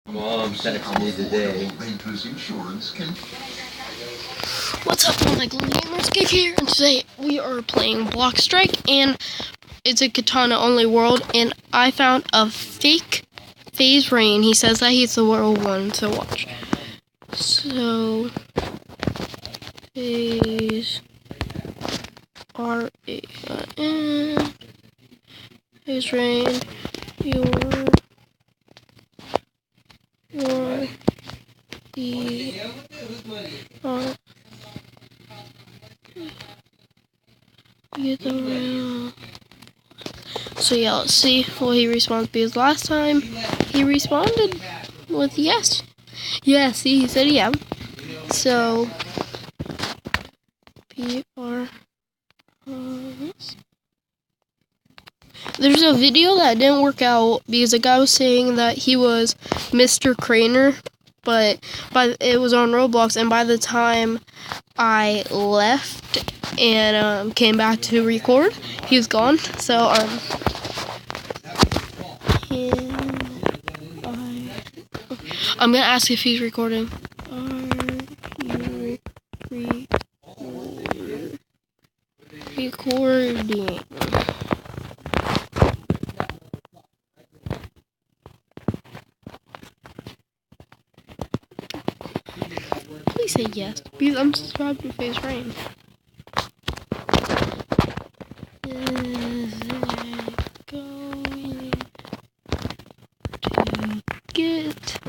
Mom texted me today. What's up, all my global gamers? Kick here, and today we are playing Block Strike, and it's a katana only world, and I found a fake phase rain. He says that he's the world one, so watch. So phase RAIN phase rain, your the get the real. So yeah, let's see what he responds, because last time he responded with yes. Yeah, see, he said yeah. So PR. There's a video that didn't work out because the guy was saying that he was Mr. Craner, but it was on Roblox, and by the time I left and came back to record, he was gone. So I'm gonna ask if he's recording. Are you recording? Please say yes, because I'm subscribed to Phase Rain. Is it going to get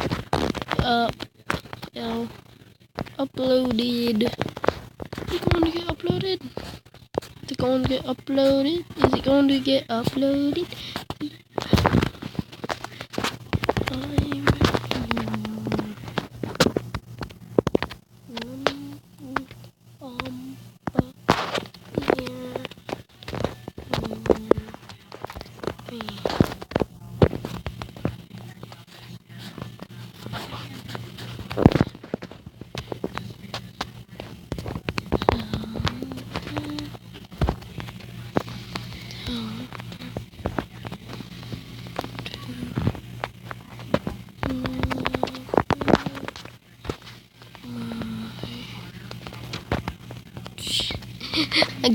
uploaded? Is it going to get uploaded? Is it going to get uploaded? Is it going to get uploaded?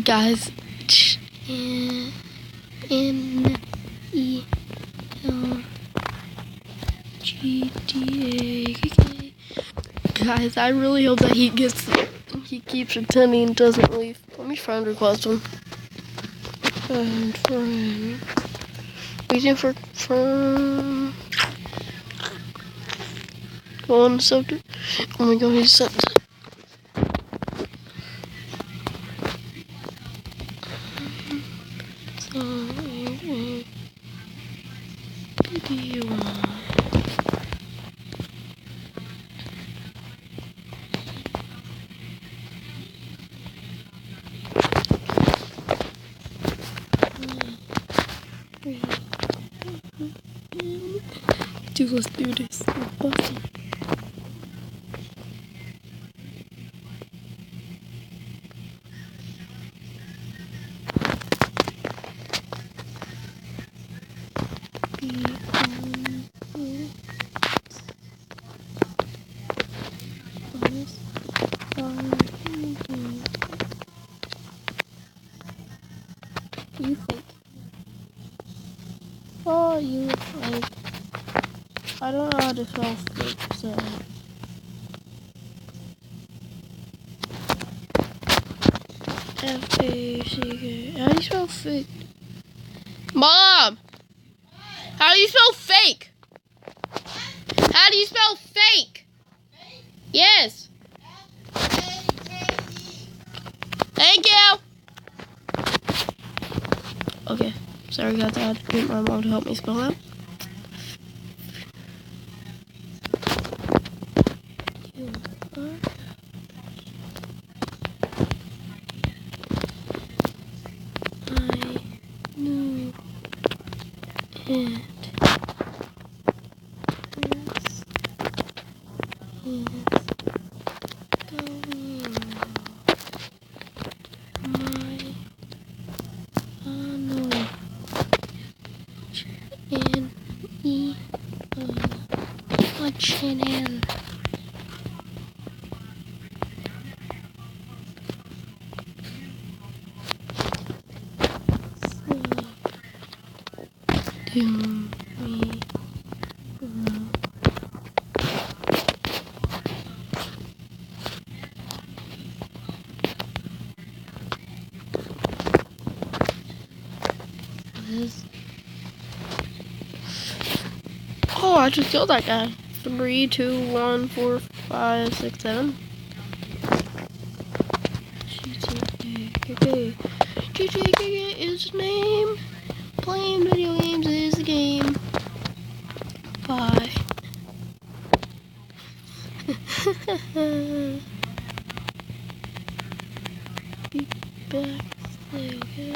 Guys, NELGTA. Guys, I really hope that he keeps attending and doesn't leave. Let me friend request him. Friend. Waiting for go on the subject. Oh my god, he's sent. Dude, let's do this. You fake. Oh, you fake. I don't know how to spell fake, so. F-A-C-K. How do you spell fake? Mom! How do you spell fake? How do you spell fake? Yes. Thank you. Okay. Sorry, guys. I had to get my mom to help me spell that. my channel. Do me. Oh, I just killed that guy. 3, 2, 1, 4, 5, 6, 7. GTK is his name. Playing video games is the game. Bye. Be back. Okay.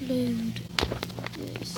Need to upload this.